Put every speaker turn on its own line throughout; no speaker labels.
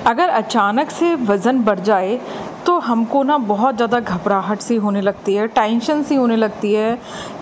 अगर अचानक से वज़न बढ़ जाए तो हमको ना बहुत ज़्यादा घबराहट सी होने लगती है, टेंशन सी होने लगती है।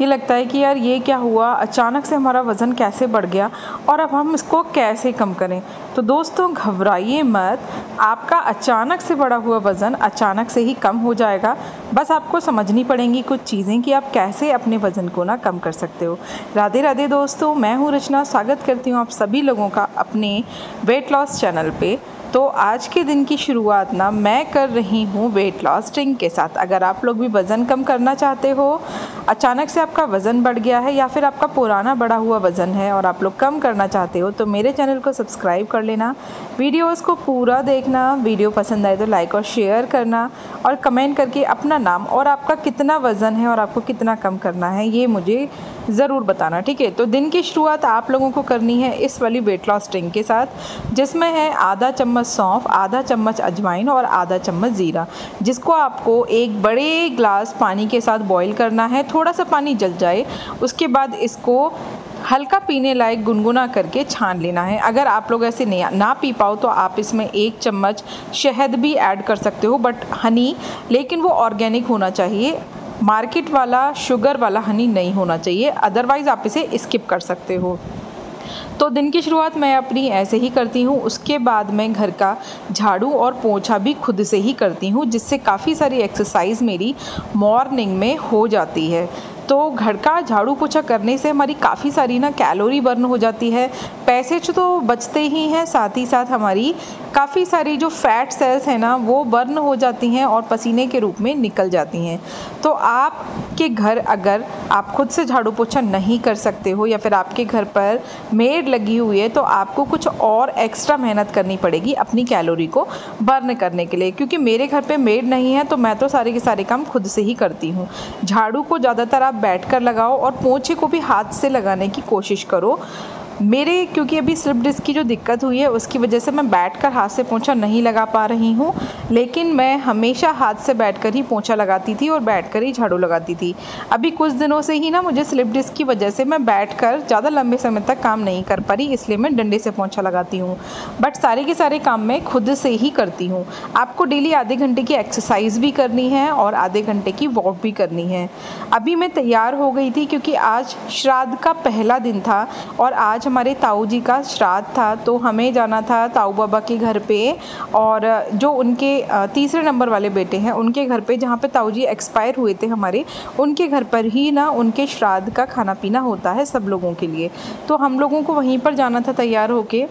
ये लगता है कि यार ये क्या हुआ, अचानक से हमारा वज़न कैसे बढ़ गया और अब हम इसको कैसे कम करें। तो दोस्तों घबराइए मत, आपका अचानक से बढ़ा हुआ वज़न अचानक से ही कम हो जाएगा। बस आपको समझनी पड़ेंगी कुछ चीज़ें कि आप कैसे अपने वज़न को ना कम कर सकते हो। राधे राधे दोस्तों, मैं हूँ रचना, स्वागत करती हूँ आप सभी लोगों का अपने वेट लॉस चैनल पे। तो आज के दिन की शुरुआत ना मैं कर रही हूँ वेट लॉस ड्रिंक के साथ। अगर आप लोग भी वज़न कम करना चाहते हो, अचानक से आपका वज़न बढ़ गया है या फिर आपका पुराना बढ़ा हुआ वज़न है और आप लोग कम करना चाहते हो, तो मेरे चैनल को सब्सक्राइब कर लेना, वीडियोस को पूरा देखना। वीडियो पसंद आए तो लाइक और शेयर करना और कमेंट करके अपना नाम और आपका कितना वज़न है और आपको कितना कम करना है ये मुझे ज़रूर बताना, ठीक है। तो दिन की शुरुआत आप लोगों को करनी है इस वाली वेट लॉस ड्रिंक के साथ, जिसमें है आधा चम्मच सौंफ, आधा चम्मच अजवाइन और आधा चम्मच ज़ीरा, जिसको आपको एक बड़े ग्लास पानी के साथ बॉईल करना है। थोड़ा सा पानी जल जाए उसके बाद इसको हल्का पीने लायक गुनगुना करके छान लेना है। अगर आप लोग ऐसे ना पी पाओ तो आप इसमें 1 चम्मच शहद भी ऐड कर सकते हो, बट हनी, लेकिन वो ऑर्गेनिक होना चाहिए, मार्केट वाला शुगर वाला हनी नहीं होना चाहिए, अदरवाइज़ आप इसे स्किप कर सकते हो। तो दिन की शुरुआत मैं अपनी ऐसे ही करती हूँ। उसके बाद मैं घर का झाड़ू और पोंछा भी खुद से ही करती हूँ, जिससे काफ़ी सारी एक्सरसाइज मेरी मॉर्निंग में हो जाती है। तो घर का झाड़ू पोछा करने से हमारी काफ़ी सारी ना कैलोरी बर्न हो जाती है, पैसे तो बचते ही हैं, साथ ही साथ हमारी काफ़ी सारी जो फैट सेल्स हैं ना वो बर्न हो जाती हैं और पसीने के रूप में निकल जाती हैं। तो आपके घर अगर आप खुद से झाड़ू पोछा नहीं कर सकते हो या फिर आपके घर पर मेड लगी हुई है, तो आपको कुछ और एक्स्ट्रा मेहनत करनी पड़ेगी अपनी कैलोरी को बर्न करने के लिए। क्योंकि मेरे घर पे मेड नहीं है तो मैं तो सारे के सारे काम खुद से ही करती हूँ। झाड़ू को ज़्यादातर आप बैठकर लगाओ और पोंछे को भी हाथ से लगाने की कोशिश करो। मेरे क्योंकि अभी स्लिप डिस्क की जो दिक्कत हुई है उसकी वजह से मैं बैठकर हाथ से पोंछा नहीं लगा पा रही हूँ, लेकिन मैं हमेशा हाथ से बैठकर ही पोंछा लगाती थी और बैठकर ही झाड़ू लगाती थी। अभी कुछ दिनों से ही ना मुझे स्लिप डिस्क की वजह से मैं बैठकर ज़्यादा लंबे समय तक काम नहीं कर पा रही, इसलिए मैं डंडे से पोंछा लगाती हूँ। बट सारे के सारे काम मैं खुद से ही करती हूँ। आपको डेली आधे घंटे की एक्सरसाइज भी करनी है और आधे घंटे की वॉक भी करनी है। अभी मैं तैयार हो गई थी क्योंकि आज श्राद्ध का पहला दिन था और आज हमारे ताऊ जी का श्राद्ध था, तो हमें जाना था ताऊ बाबा के घर पे, और जो उनके तीसरे नंबर वाले बेटे हैं उनके घर पे, जहाँ पे ताऊ जी एक्सपायर हुए थे हमारे, उनके घर पर ही ना उनके श्राद्ध का खाना पीना होता है सब लोगों के लिए। तो हम लोगों को वहीं पर जाना था तैयार होके।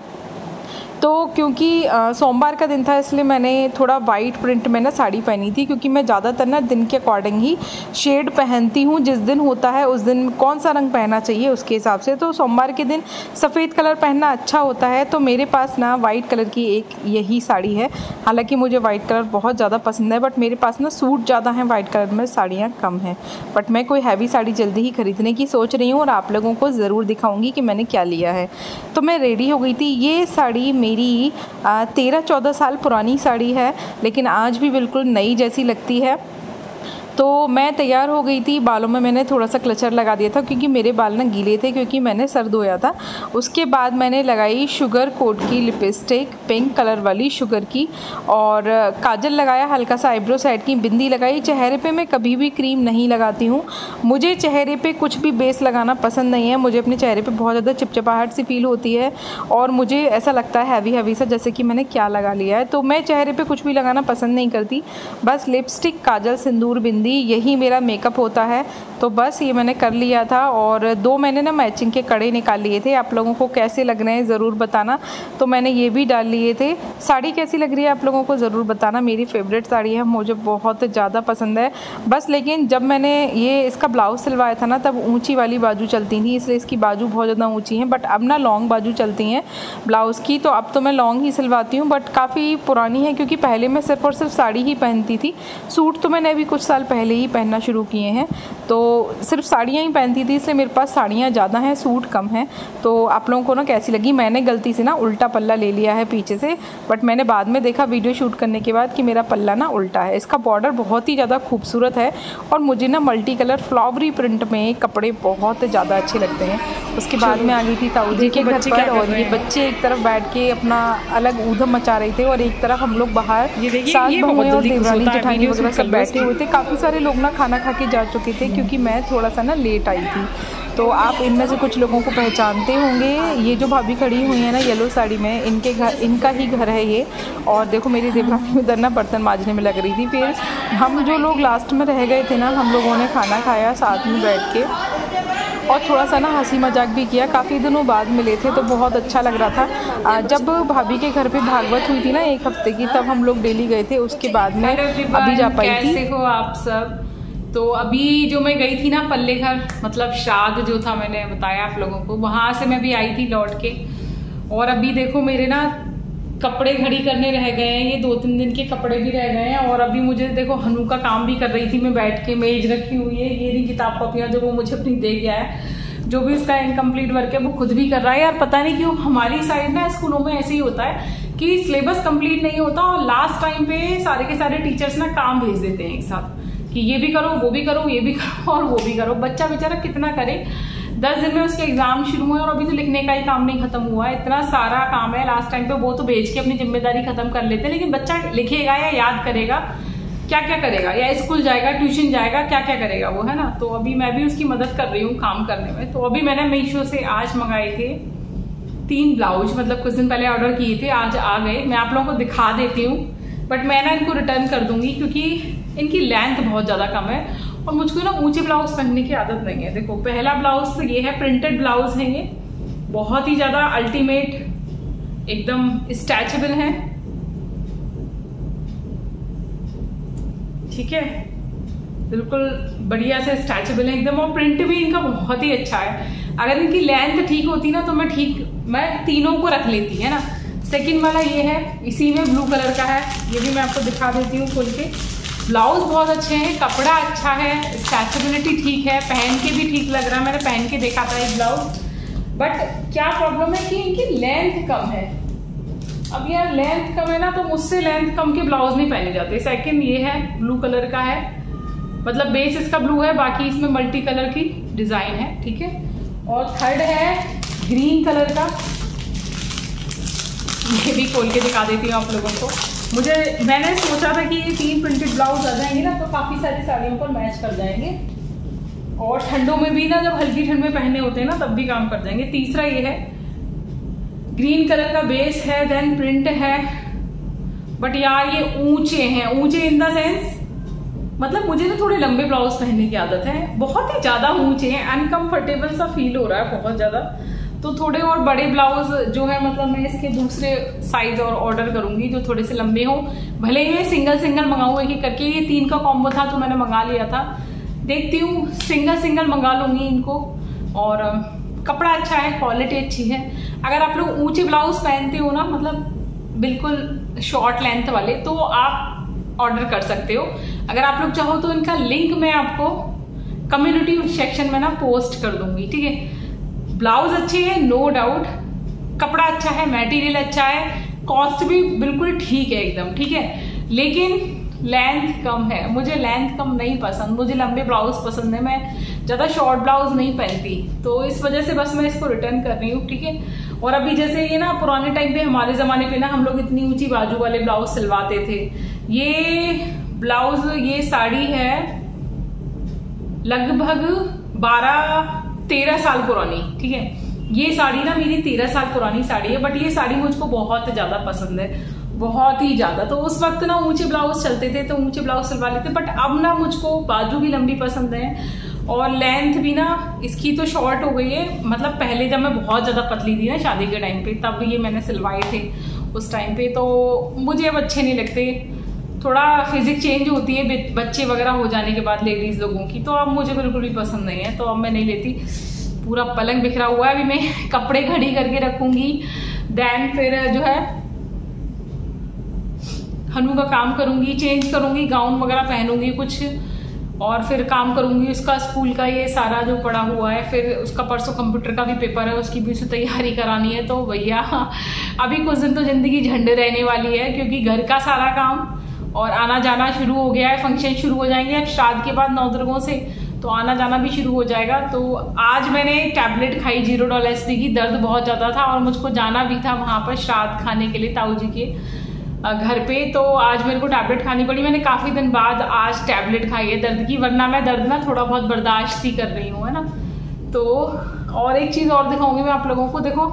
तो क्योंकि सोमवार का दिन था इसलिए मैंने थोड़ा वाइट प्रिंट में ना साड़ी पहनी थी, क्योंकि मैं ज़्यादातर ना दिन के अकॉर्डिंग ही शेड पहनती हूँ। जिस दिन होता है उस दिन कौन सा रंग पहनना चाहिए उसके हिसाब से। तो सोमवार के दिन सफ़ेद कलर पहनना अच्छा होता है, तो मेरे पास ना वाइट कलर की एक यही साड़ी है। हालांकि मुझे वाइट कलर बहुत ज़्यादा पसंद है, बट मेरे पास ना सूट ज़्यादा हैं वाइट कलर में, साड़ियाँ कम हैं। बट मैं कोई हैवी साड़ी जल्दी ही खरीदने की सोच रही हूँ और आप लोगों को ज़रूर दिखाऊँगी कि मैंने क्या लिया है। तो मैं रेडी हो गई थी। ये साड़ी मेरी 13-14 साल पुरानी साड़ी है, लेकिन आज भी बिल्कुल नई जैसी लगती है। तो मैं तैयार हो गई थी। बालों में मैंने थोड़ा सा क्लचर लगा दिया था क्योंकि मेरे बाल ना गीले थे, क्योंकि मैंने सर धोया था। उसके बाद मैंने लगाई शुगर कोट की लिपस्टिक, पिंक कलर वाली शुगर की, और काजल लगाया, हल्का सा आईब्रो साइड की बिंदी लगाई। चेहरे पे मैं कभी भी क्रीम नहीं लगाती हूँ, मुझे चेहरे पे कुछ भी बेस लगाना पसंद नहीं है। मुझे अपने चेहरे पे बहुत ज़्यादा चिपचिपाहट सी फील होती है और मुझे ऐसा लगता है हैवी हैवी सा, जैसे कि मैंने क्या लगा लिया है। तो मैं चेहरे पर कुछ भी लगाना पसंद नहीं करती, बस लिपस्टिक, काजल, सिंदूर, बिंदी, यही मेरा मेकअप होता है। तो बस ये मैंने कर लिया था और 2 मैंने ना मैचिंग के कड़े निकाल लिए थे। आप लोगों को कैसे लग रहे हैं ज़रूर बताना। तो मैंने ये भी डाल लिए थे। साड़ी कैसी लग रही है आप लोगों को ज़रूर बताना। मेरी फेवरेट साड़ी है, मुझे बहुत ज़्यादा पसंद है। बस लेकिन जब मैंने ये इसका ब्लाउज़ सिलवाया था ना, तब ऊँची वाली बाजू चलती थी, इसलिए इसकी बाजू बहुत ज़्यादा ऊँची हैं। बट अब ना लॉन्ग बाजू चलती हैं ब्लाउज़ की, तो अब तो मैं लॉन्ग ही सिलवाती हूँ। बट काफ़ी पुरानी है क्योंकि पहले मैं सिर्फ और सिर्फ साड़ी ही पहनती थी। सूट तो मैंने अभी कुछ साल पहले ही पहनना शुरू किए हैं। तो सिर्फ साड़ियाँ ही पहनती थी, इसलिए मेरे पास साड़ियाँ ज़्यादा हैं, सूट कम हैं। तो आप लोगों को ना कैसी लगी? मैंने गलती से ना उल्टा पल्ला ले लिया है पीछे से, बट मैंने बाद में देखा वीडियो शूट करने के बाद कि मेरा पल्ला ना उल्टा है। इसका बॉर्डर बहुत ही ज़्यादा खूबसूरत है और मुझे ना मल्टी कलर फ्लावरी प्रिंट में कपड़े बहुत ज़्यादा अच्छे लगते हैं। उसके बाद में आ गई थी ताऊ जी के घर पर, और ये बच्चे एक तरफ बैठ के अपना अलग ऊधम मचा रहे थे और एक तरफ हम लोग बाहर सास बहुएं और देवरानी जेठानी वगैरह सब बैठे हुए थे। काफ़ी सारे लोग ना खाना खा के जा चुके थे क्योंकि मैं थोड़ा सा ना लेट आई थी। तो आप इनमें से कुछ लोगों को पहचानते होंगे। ये जो भाभी खड़ी हुई है ना येलो साड़ी में, इनके घर, इनका ही घर है ये। और देखो मेरी देवरानी उधर ना बर्तन मांजने में लग रही थी। फिर हम जो लोग लास्ट में रह गए थे ना, हम लोगों ने खाना खाया साथ में बैठ के और थोड़ा सा ना हंसी मजाक भी किया। काफ़ी दिनों बाद मिले थे तो बहुत अच्छा लग रहा था। जब भाभी के घर पे भागवत हुई थी ना 1 हफ्ते की, तब हम लोग डेली गए थे। उसके बाद में अभी जा पाई थी।
कैसे हो आप सब? तो अभी जो मैं गई थी ना पल्ले घर, मतलब श्राद्ध जो था, मैंने बताया आप लोगों को, वहां से मैं भी आई थी लौट के। और अभी देखो मेरे ना कपड़े घड़ी करने रह गए हैं, ये 2-3 दिन के कपड़े भी रह गए हैं। और अभी मुझे देखो हनु का काम भी कर रही थी मैं बैठ के, मेज रखी हुई है, ये रही किताब कॉपियां जो वो मुझे अपनी दे गया है। जो भी उसका इनकम्प्लीट वर्क है वो खुद भी कर रहा है। यार पता नहीं क्यों हमारी साइड ना स्कूलों में ऐसे ही होता है कि सिलेबस कंप्लीट नहीं होता और लास्ट टाइम पे सारे के सारे टीचर्स ना काम भेज देते हैं एक साथ कि ये भी करो, वो भी करो, ये भी करो और वो भी करो। बच्चा बेचारा कितना करे, 10 दिन में उसके एग्जाम शुरू हुए और अभी तो लिखने का ही काम नहीं खत्म हुआ है। इतना सारा काम है लास्ट टाइम पे, वो तो भेज के अपनी जिम्मेदारी खत्म कर लेते हैं, लेकिन बच्चा लिखेगा या याद करेगा, क्या क्या करेगा, या स्कूल जाएगा, ट्यूशन जाएगा, क्या क्या करेगा वो, है ना। तो अभी मैं भी उसकी मदद कर रही हूँ काम करने में। तो अभी मैंने मीशो से आज मंगाए थे 3 ब्लाउज, मतलब कुछ दिन पहले ऑर्डर किए थे, आज आ गए। मैं आप लोगों को दिखा देती हूँ, बट मैं ना इनको रिटर्न कर दूंगी क्योंकि इनकी लेंथ बहुत ज्यादा कम है और मुझको ना ऊंचे ब्लाउज पहनने की आदत नहीं है। देखो पहला ब्लाउज तो ये है, प्रिंटेड ब्लाउज है ये, बहुत ही ज्यादा अल्टीमेट, एकदम स्ट्रेचेबल है, ठीक है, बिल्कुल बढ़िया से स्ट्रेचेबल है एकदम। और प्रिंट भी इनका बहुत ही अच्छा है। अगर इनकी लेंथ ठीक होती ना तो मैं तीनों को रख लेती, है ना। सेकंड वाला ये है, इसी में ब्लू कलर का है, ये भी मैं आपको दिखा देती हूँ खोल के। ब्लाउज बहुत अच्छे हैं, कपड़ा अच्छा है, स्ट्रेचेबिलिटी ठीक है, पहन के भी ठीक लग रहा है। मैंने पहन के देखा था एक ब्लाउज, बट क्या प्रॉब्लम है कि इनकी लेंथ कम है। अब यार लेंथ कम है ना, तो मुझसे लेंथ कम के ब्लाउज नहीं पहने जाते। सेकंड ये है, ब्लू कलर का है, मतलब बेस इसका ब्लू है, बाकी इसमें मल्टी कलर की डिजाइन है, ठीक है। और थर्ड है ग्रीन कलर का, ये भी खोल के दिखा देती हूँ आप लोगों को। मैंने सोचा था कि ये 3 प्रिंटेड ब्लाउज आ जाएंगे ना तो काफी सारी साड़ियों पर मैच कर जाएंगे, और ठंडों में भी ना, जब हल्की ठंड में पहने होते हैं ना तब भी काम कर जाएंगे। तीसरा ये है, ग्रीन कलर का बेस है, देन प्रिंट है, बट यार ये ऊंचे हैं, ऊंचे इन द सेंस, मतलब मुझे ना थोड़े लंबे ब्लाउज पहनने की आदत है, बहुत ही ज्यादा ऊंचे हैं, अनकंफर्टेबल सा फील हो रहा है बहुत ज्यादा। तो थोड़े और बड़े ब्लाउज जो है, मतलब मैं इसके दूसरे साइज और ऑर्डर करूंगी जो थोड़े से लंबे हो। भले ही मैं सिंगल मंगाऊँ एक करके, ये 3 का कॉम्बो था तो मैंने मंगा लिया था, देखती हूँ सिंगल मंगा लूंगी इनको। और कपड़ा अच्छा है, क्वालिटी अच्छी है। अगर आप लोग ऊंचे ब्लाउज पहनते हो ना, मतलब बिल्कुल शॉर्ट लेंथ वाले, तो आप ऑर्डर कर सकते हो। अगर आप लोग चाहो तो इनका लिंक मैं आपको कम्युनिटी सेक्शन में ना पोस्ट कर दूंगी, ठीक है। ब्लाउज अच्छे हैं नो डाउट, कपड़ा अच्छा है, मटेरियल अच्छा है, कॉस्ट भी बिल्कुल ठीक है एकदम, ठीक है, लेकिन लेंथ कम है। मुझे लेंथ कम नहीं पसंद, मुझे लंबे ब्लाउज पसंद है, मैं ज्यादा शॉर्ट ब्लाउज नहीं पहनती, तो इस वजह से बस मैं इसको रिटर्न कर रही हूँ, ठीक है। और अभी जैसे ये ना पुराने टाइम पे, हमारे जमाने पे ना हम लोग इतनी ऊंची बाजू वाले ब्लाउज सिलवाते थे। ये ब्लाउज, ये साड़ी है लगभग 12-13 साल पुरानी, ठीक है। ये साड़ी ना मेरी 13 साल पुरानी साड़ी है, बट ये साड़ी मुझको बहुत ज्यादा पसंद है, बहुत ही ज्यादा। तो उस वक्त ना ऊंचे ब्लाउज चलते थे तो ऊंचे ब्लाउज सिलवा लेते, बट अब ना मुझको बाजू भी लंबी पसंद है और लेंथ भी ना इसकी तो शॉर्ट हो गई है। मतलब पहले जब मैं बहुत ज्यादा पतली थी ना शादी के टाइम पे, तब ये मैंने सिलवाए थे उस टाइम पे, तो मुझे अब अच्छे नहीं लगते। थोड़ा फिजिक चेंज होती है बच्चे वगैरह हो जाने के बाद लेडीज लोगों की, तो अब मुझे बिल्कुल भी पसंद नहीं है, तो अब मैं नहीं लेती। पूरा पलंग बिखरा हुआ है, अभी मैं कपड़े घड़ी करके रखूंगी, देन फिर जो है हनु का काम करूंगी, चेंज करूंगी, गाउन वगैरह पहनूंगी कुछ, और फिर काम करूँगी उसका स्कूल का ये सारा जो पड़ा हुआ है, फिर उसका परसों कंप्यूटर का भी पेपर है, उसकी भी उसे तैयारी करानी है। तो भैया अभी कुछ दिन तो ज़िंदगी झंड रहने वाली है, क्योंकि घर का सारा काम और आना जाना शुरू हो गया है। फंक्शन शुरू हो जाएंगे अब श्राद्ध के बाद 9 दुर्गों से, तो आना जाना भी शुरू हो जाएगा। तो आज मैंने टैबलेट खाई जीरोडॉल एसडी की, दर्द बहुत ज़्यादा था और मुझको जाना भी था वहाँ पर श्राद्ध खाने के लिए ताऊ जी के घर पे। तो आज मेरे को टैबलेट खानी पड़ी। मैंने काफ़ी दिन बाद आज टैबलेट खाई है दर्द की, वरना मैं दर्द ना थोड़ा बहुत बर्दाश्त ही कर रही हूँ, है ना। तो और एक चीज़ और दिखाऊंगी मैं आप लोगों को। देखो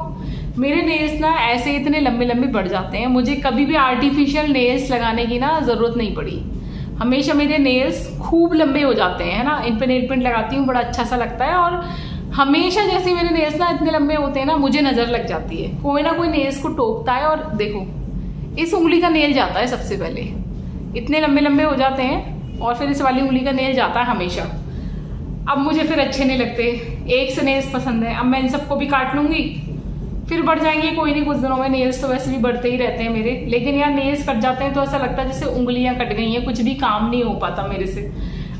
मेरे नेल्स ना ऐसे इतने लंबे लंबे बढ़ जाते हैं, मुझे कभी भी आर्टिफिशियल नेल्स लगाने की ना ज़रूरत नहीं पड़ी। हमेशा मेरे नेल्स खूब लंबे हो जाते हैं, है ना। इन पे नेल पेंट लगाती हूँ, बड़ा अच्छा सा लगता है। और हमेशा जैसे मेरे नेल्स ना इतने लंबे होते हैं ना, मुझे नज़र लग जाती है। कोई ना कोई नेल्स को टोकता है, और देखो इस उंगली का नेल जाता है सबसे पहले, इतने लंबे लंबे हो जाते हैं, और फिर इस वाली उंगली का नेल जाता है हमेशा। अब मुझे फिर अच्छे नहीं लगते, एक से नेल्स पसंद है। अब मैं इन सबको भी काट लूंगी, फिर बढ़ जाएंगे, कोई नहीं, कुछ दिनों में नेल्स तो वैसे भी बढ़ते ही रहते हैं मेरे। लेकिन यार नेल्स कट जाते हैं तो ऐसा लगता है जैसे उंगलियां कट गई हैं, कुछ भी काम नहीं हो पाता मेरे से।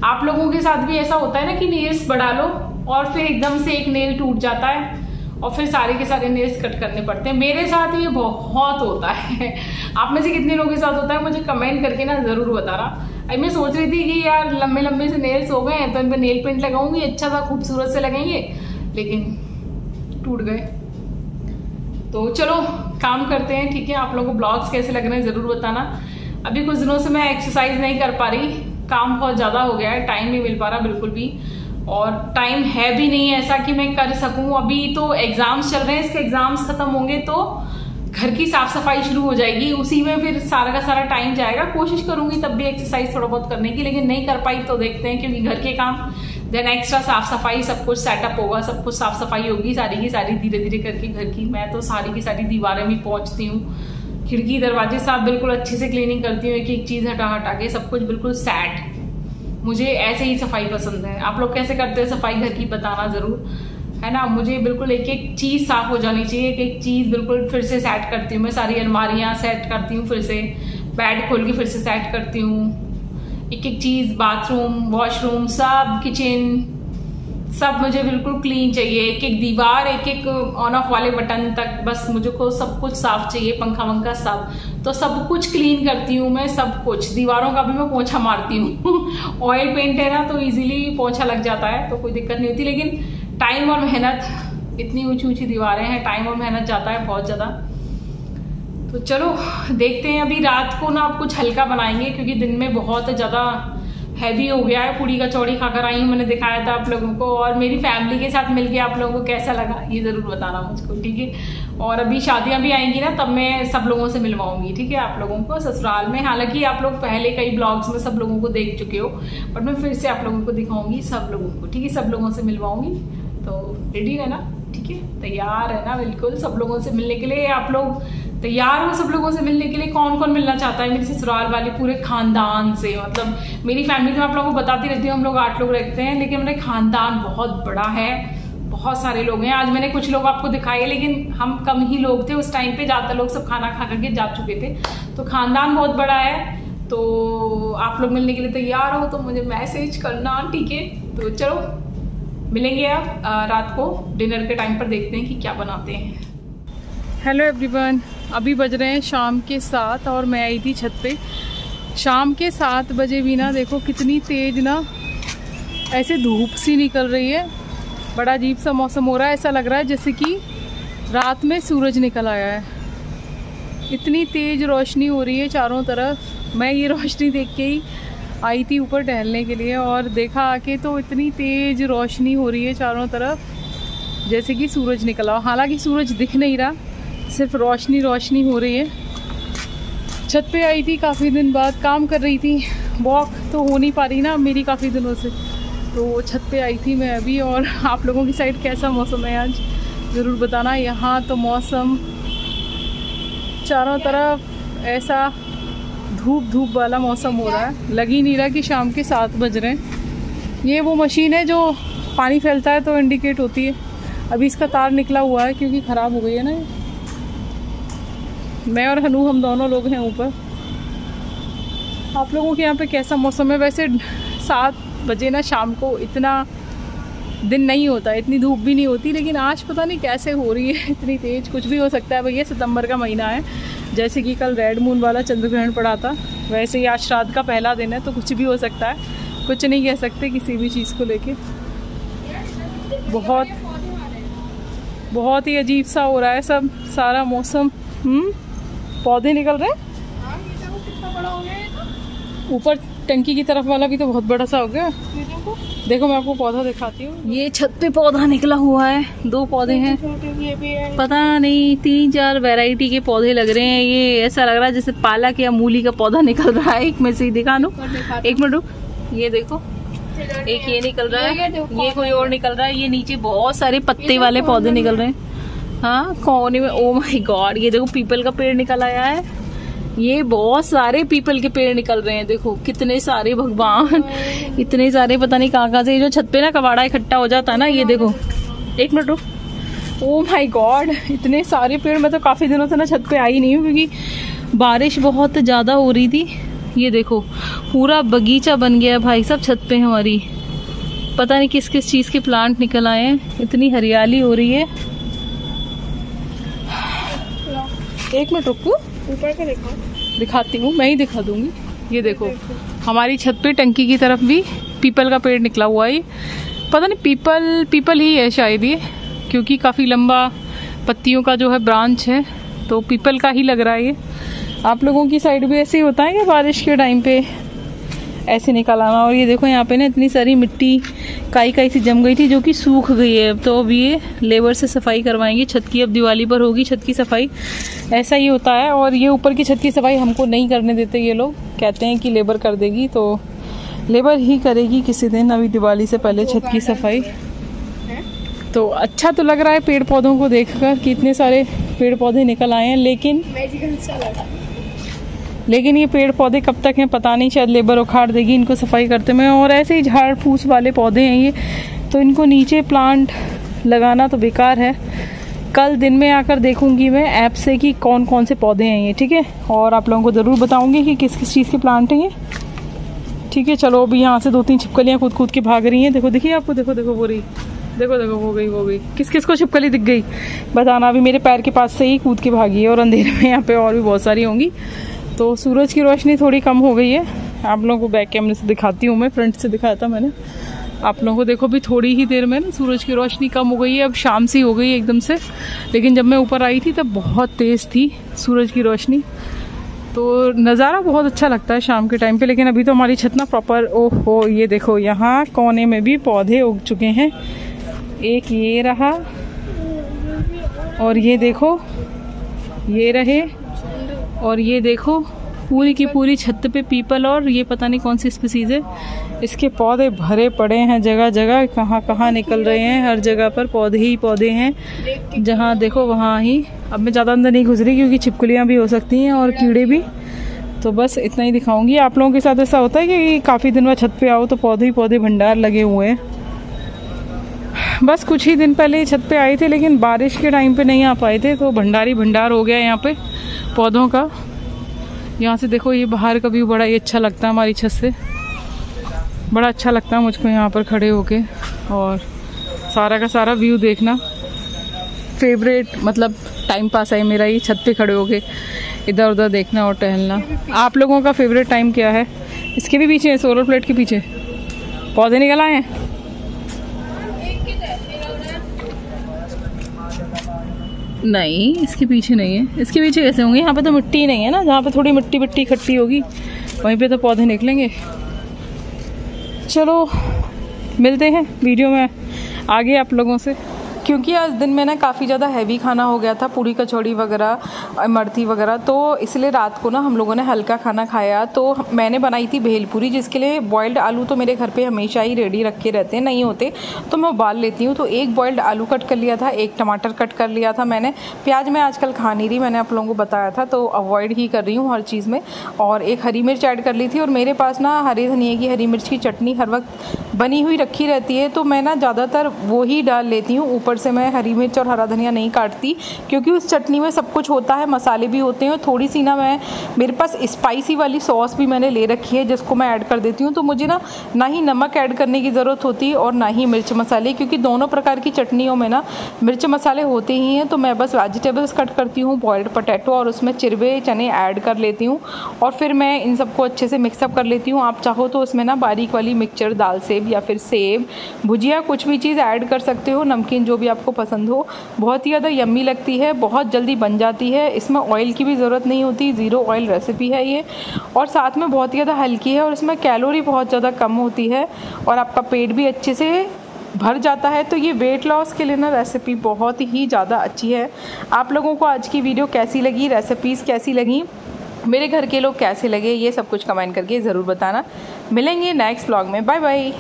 आप लोगों के साथ भी ऐसा होता है ना कि नेल्स बढ़ा लो और फिर एकदम से एक नेल टूट जाता है और फिर सारे के सारे नेल्स कट करने पड़ते हैं। मेरे साथ ये बहुत होता है। आप में से कितने लोगों के साथ होता है मुझे कमेंट करके ना जरूर बताना। अभी मैं सोच रही थी कि यार लंबे लंबे से नेल्स हो गए हैं तो इन पर नेल पेंट लगाऊंगी, अच्छा सा खूबसूरत से लगेंगे, लेकिन टूट गए। तो चलो काम करते हैं, ठीक है। आप लोगों को ब्लॉग्स कैसे लग रहे हैं ज़रूर बताना। अभी कुछ दिनों से मैं एक्सरसाइज नहीं कर पा रही, काम बहुत ज़्यादा हो गया है, टाइम नहीं मिल पा रहा बिल्कुल भी, और टाइम है भी नहीं ऐसा कि मैं कर सकूं। अभी तो एग्जाम्स चल रहे हैं, इसके एग्जाम्स खत्म होंगे तो घर की साफ सफाई शुरू हो जाएगी, उसी में फिर सारा का सारा टाइम जाएगा। कोशिश करूंगी तब भी एक्सरसाइज थोड़ा बहुत करने की, लेकिन नहीं कर पाई तो देखते हैं, क्योंकि घर के काम देन एक्स्ट्रा साफ सफाई, सब कुछ सेटअप होगा, सब कुछ साफ सफाई होगी सारी की सारी धीरे धीरे करके घर की। मैं तो सारी की सारी दीवारें भी पहुंचती हूँ, खिड़की दरवाजे साफ बिल्कुल अच्छे से क्लीनिंग करती हूँ, एक एक चीज हटा हटा के सब कुछ बिल्कुल सेट। मुझे ऐसे ही सफाई पसंद है। आप लोग कैसे करते हैं सफाई घर की बताना जरूर, है ना। मुझे बिल्कुल एक एक चीज साफ हो जानी चाहिए, एक एक चीज बिल्कुल फिर से सेट करती हूँ मैं। सारी अलमारियां सेट करती हूँ, फिर से बेड खोल के फिर से सेट करती हूँ, एक एक चीज, बाथरूम, वॉशरूम, सब किचन, सब मुझे बिल्कुल क्लीन चाहिए। एक एक दीवार, एक एक ऑन ऑफ वाले बटन तक, बस मुझे को सब कुछ साफ चाहिए, पंखा वंखा सब। तो सब कुछ क्लीन करती हूँ मैं, सब कुछ। दीवारों का भी मैं पोंछा मारती हूँ। ऑयल पेंट है ना तो इजीली पोंछा लग जाता है, तो कोई दिक्कत नहीं होती। लेकिन टाइम और मेहनत, इतनी ऊंची ऊंची दीवारें हैं, टाइम और मेहनत जाता है बहुत ज़्यादा। तो चलो देखते हैं। अभी रात को ना आप कुछ हल्का बनाएंगे, क्योंकि दिन में बहुत ज़्यादा हैवी हो गया है। पूड़ी कचौड़ी खाकर आई हूँ, मैंने दिखाया था आप लोगों को। और मेरी फैमिली के साथ मिलके आप लोगों को कैसा लगा ये ज़रूर बताना मुझको, ठीक है। और अभी शादियाँ भी आएंगी ना, तब मैं सब लोगों से मिलवाऊंगी, ठीक है, आप लोगों को ससुराल में। हालांकि आप लोग पहले कई ब्लॉग्स में सब लोगों को देख चुके हो, बट मैं फिर से आप लोगों को दिखाऊंगी सब लोगों को, ठीक है। सब लोगों से मिलवाऊंगी, तो रेडी है ना, ठीक है, तैयार है ना बिल्कुल सब लोगों से मिलने के लिए। आप लोग तैयार हो सब लोगों से मिलने के लिए? कौन कौन मिलना चाहता है मेरे ससुराल वाले पूरे खानदान से? मतलब मेरी फैमिली तो आप लोगों को बताती रहती हूँ, हम लोग 8 लोग रहते हैं, लेकिन मेरे खानदान बहुत बड़ा है, बहुत सारे लोग हैं। आज मैंने कुछ लोग आपको दिखाए, लेकिन हम कम ही लोग थे उस टाइम पे, ज़्यादातर लोग सब खाना खा करके जा चुके थे। तो खानदान बहुत बड़ा है, तो आप लोग मिलने के लिए तैयार हो तो मुझे मैसेज करना, ठीक है। तो चलो मिलेंगे आप रात को डिनर के टाइम पर, देखते हैं कि क्या बनाते हैं। हेलो एवरीवन, अभी बज रहे हैं शाम के 7 और मैं आई थी छत पे। शाम के 7 बजे भी ना देखो कितनी तेज़ ना ऐसे धूप सी निकल रही है। बड़ा अजीब सा मौसम हो रहा है, ऐसा लग रहा है जैसे कि रात में सूरज निकल आया है। इतनी तेज़ रोशनी हो रही है चारों तरफ। मैं ये रोशनी देख के ही आई थी ऊपर टहलने के लिए, और देखा आके तो इतनी तेज़ रोशनी हो रही है चारों तरफ जैसे कि सूरज निकला हो। हालांकि सूरज दिख नहीं रहा, सिर्फ रोशनी रोशनी हो रही है। छत पे आई थी काफ़ी दिन बाद, काम कर रही थी, वॉक तो हो नहीं पा रही ना मेरी काफ़ी दिनों से, तो छत पे आई थी मैं अभी। और आप लोगों की साइड कैसा मौसम है आज ज़रूर बताना। यहाँ तो मौसम चारों तरफ ऐसा धूप धूप वाला मौसम हो रहा है, लग ही नहीं रहा कि शाम के 7 बज रहे हैं। ये वो मशीन है जो पानी फैलता है तो इंडिकेट होती है। अभी इसका तार निकला हुआ है क्योंकि ख़राब हो गई है ना। मैं और हनु हम दोनों लोग हैं ऊपर। आप लोगों के यहाँ पे कैसा मौसम है? वैसे 7 बजे ना शाम को इतना दिन नहीं होता, इतनी धूप भी नहीं होती, लेकिन आज पता नहीं कैसे हो रही है इतनी तेज़। कुछ भी हो सकता है भैया, सितंबर का महीना है, जैसे कि कल रेड मून वाला चंद्र ग्रहण पड़ा था, वैसे ही आज श्राद्ध का पहला दिन है, तो कुछ भी हो सकता है, कुछ नहीं कह सकते किसी भी चीज़ को लेके। बहुत ही अजीब सा हो रहा है सब, सारा मौसम। पौधे निकल रहे हैं ऊपर, टंकी की तरफ वाला भी तो बहुत बड़ा सा हो गया। देखो मैं आपको पौधा दिखाती हूँ, ये छत पे पौधा निकला हुआ है, 2 पौधे हैं, पता नहीं 3-4 वैरायटी के पौधे लग रहे हैं। ये ऐसा लग रहा है जैसे पालक या मूली का पौधा निकल रहा है। एक में से ही दिखा दो, एक मिनट रुक, ये देखो, एक ये निकल रहा है, ये कोई और निकल रहा है, ये नीचे बहुत सारे पत्ते वाले पौधे निकल रहे हैं। हाँ कोने में, ओ माय गॉड, ये देखो पीपल का पेड़ निकल आया है, ये बहुत सारे पीपल के पेड़ निकल रहे हैं, देखो कितने सारे, भगवान इतने सारे, पता नहीं कहाँ से। ये जो छत पे ना कबाड़ा इकट्ठा हो जाता है ना, ये देखो, एक मिनट रुक, ओ माय गॉड इतने सारे पेड़। मैं तो काफी दिनों से ना छत पे आई नहीं हूँ, क्योंकि बारिश बहुत ज्यादा हो रही थी। ये देखो पूरा बगीचा बन गया है भाई साहब छत पे हमारी, पता नहीं किस किस चीज के प्लांट निकल आए हैं, इतनी हरियाली हो रही है। एक मिनट रुको, ऊपर का दिखाती हूँ, मैं ही दिखा दूंगी। ये देखो हमारी छत पे टंकी की तरफ भी पीपल का पेड़ निकला हुआ है, पता नहीं पीपल ही है शायद ये, क्योंकि काफी लंबा पत्तियों का जो है ब्रांच है, तो पीपल का ही लग रहा है ये। आप लोगों की साइड भी ऐसे ही होता है कि बारिश के टाइम पे ऐसे निकल आना। और ये देखो यहाँ पे ना इतनी सारी मिट्टी काई सी जम गई थी, जो कि सूख गई है। तो अब ये लेबर से सफाई करवाएंगे छत की, अब दिवाली पर होगी छत की सफाई, ऐसा ही होता है। और ये ऊपर की छत की सफाई हमको नहीं करने देते ये लोग, कहते हैं कि लेबर कर देगी, तो लेबर ही करेगी किसी दिन, अभी दिवाली से पहले छत की सफाई। तो अच्छा तो लग रहा है पेड़ पौधों को देखकर कि इतने सारे पेड़ पौधे निकल आए हैं, लेकिन ये पेड़ पौधे कब तक हैं पता नहीं, शायद लेबर उखाड़ देगी इनको सफाई करते में। और ऐसे ही झाड़ फूस वाले पौधे हैं ये, तो इनको नीचे प्लांट लगाना तो बेकार है। कल दिन में आकर देखूंगी मैं ऐप से कि कौन कौन से पौधे हैं ये, ठीक है, और आप लोगों को ज़रूर बताऊंगी कि किस किस चीज़ के प्लांट हैं ये, ठीक है। चलो अभी यहाँ से 2-3 छिपकलियाँ कूद के भाग रही हैं, देखो दिखिए आपको, देखो वो रही, देखो हो गई। किस किस को छिपकली दिख गई बताना, अभी मेरे पैर के पास से ही कूद के भागी है, और अंधेरे में यहाँ पे और भी बहुत सारी होंगी। तो सूरज की रोशनी थोड़ी कम हो गई है, आप लोगों को बैक कैमरे से दिखाती हूँ मैं, फ्रंट से दिखाया था मैंने आप लोगों को। देखो भी थोड़ी ही देर में ना सूरज की रोशनी कम हो गई है, अब शाम सी हो गई है एकदम से, लेकिन जब मैं ऊपर आई थी तब बहुत तेज़ थी सूरज की रोशनी, तो नज़ारा बहुत अच्छा लगता है शाम के टाइम पे। लेकिन अभी तो हमारी छत ना प्रॉपर, ओहो ये देखो यहाँ कोने में भी पौधे उग चुके हैं, एक ये रहा, और ये देखो ये रहे, और ये देखो पूरी की पूरी छत पे पीपल, और ये पता नहीं कौन सी स्पीसीज है, इसके पौधे भरे पड़े हैं जगह जगह, कहाँ निकल रहे हैं, हर जगह पर पौधे ही पौधे हैं, जहाँ देखो वहाँ ही। अब मैं ज़्यादा अंदर नहीं घुस रही क्योंकि छिपकलियाँ भी हो सकती हैं और कीड़े भी, तो बस इतना ही दिखाऊंगी। आप लोगों के साथ ऐसा होता है कि काफ़ी दिन बाद छत पे आओ तो पौधे ही पौधे भंडार लगे हुए हैं। बस कुछ ही दिन पहले छत पे आए थे, लेकिन बारिश के टाइम पे नहीं आ पाए थे, तो भंडार हो गया यहाँ पे पौधों का। यहाँ से देखो ये बाहर का व्यू बड़ा ही अच्छा लगता है, हमारी छत से बड़ा अच्छा लगता है मुझको यहाँ पर खड़े होके, और सारा का सारा व्यू देखना फेवरेट, मतलब टाइम पास है मेरा ये छत पे खड़े होके इधर उधर देखना और टहलना। आप लोगों का फेवरेट टाइम क्या है? इसके भी पीछे, सोलर प्लेट के पीछे पौधे निकल आए हैं। नहीं इसके पीछे नहीं है, इसके पीछे कैसे होंगे? यहाँ पे तो मिट्टी नहीं है ना, जहाँ पे थोड़ी मिट्टी इकट्ठी होगी वहीं पे तो पौधे निकलेंगे। चलो मिलते हैं वीडियो में आगे आप लोगों से, क्योंकि आज दिन में ना काफ़ी ज़्यादा हैवी खाना हो गया था, पूड़ी कचौड़ी वगैरह, इमरती वगैरह, तो इसलिए रात को ना हम लोगों ने हल्का खाना खाया। तो मैंने बनाई थी भेलपूरी, जिसके लिए बॉइल्ड आलू तो मेरे घर पे हमेशा ही रेडी रखे रहते हैं, नहीं होते तो मैं उबाल लेती हूँ। तो एक बॉइल्ड आलू कट कर लिया था, एक टमाटर कट कर लिया था मैंने। प्याज मैं आजकल खा नहीं रही, मैंने आप लोगों को बताया था, तो अवॉइड ही कर रही हूँ हर चीज़ में। और एक हरी मिर्च ऐड कर ली थी, और मेरे पास ना हरे धनिए की हरी मिर्च की चटनी हर वक्त
बनी हुई रखी रहती है, तो मैं ना ज़्यादातर वो ही डाल लेती हूँ। ऊपर से मैं हरी मिर्च और हरा धनिया नहीं काटती, क्योंकि उस चटनी में सब कुछ होता है, मसाले भी होते हैं। और थोड़ी सी ना मेरे पास स्पाइसी वाली सॉस भी मैंने ले रखी है, जिसको मैं ऐड कर देती हूँ। तो मुझे ना ही नमक ऐड करने की ज़रूरत होती है और ना ही मिर्च मसाले, क्योंकि दोनों प्रकार की चटनियों में ना मिर्च मसाले होते ही हैं। तो मैं बस वेजिटेबल्स कट करती हूँ, बॉइल्ड पोटैटो और उसमें चिरवे चने ऐड कर लेती हूँ और फिर मैं इन सबको अच्छे से मिक्सअप कर लेती हूँ। आप चाहो तो उसमें ना बारीक वाली मिक्सचर, दाल सेब या फिर सेब, भुजिया, कुछ भी चीज़ ऐड कर सकते हो, नमकीन जो भी आपको पसंद हो। बहुत ही ज़्यादा यम्मी लगती है, बहुत जल्दी बन जाती है, इसमें ऑयल की भी ज़रूरत नहीं होती, ज़ीरो ऑयल रेसिपी है ये। और साथ में बहुत ही ज़्यादा हल्की है और इसमें कैलोरी बहुत ज़्यादा कम होती है और आपका पेट भी अच्छे से भर जाता है। तो ये वेट लॉस के लिए ना रेसिपी बहुत ही ज़्यादा अच्छी है। आप लोगों को आज की वीडियो कैसी लगी, रेसिपीज़ कैसी लगी, मेरे घर के लोग कैसे लगे, ये सब कुछ कमेंट करके ज़रूर बताना। मिलेंगे नेक्स्ट व्लॉग में। Bye bye.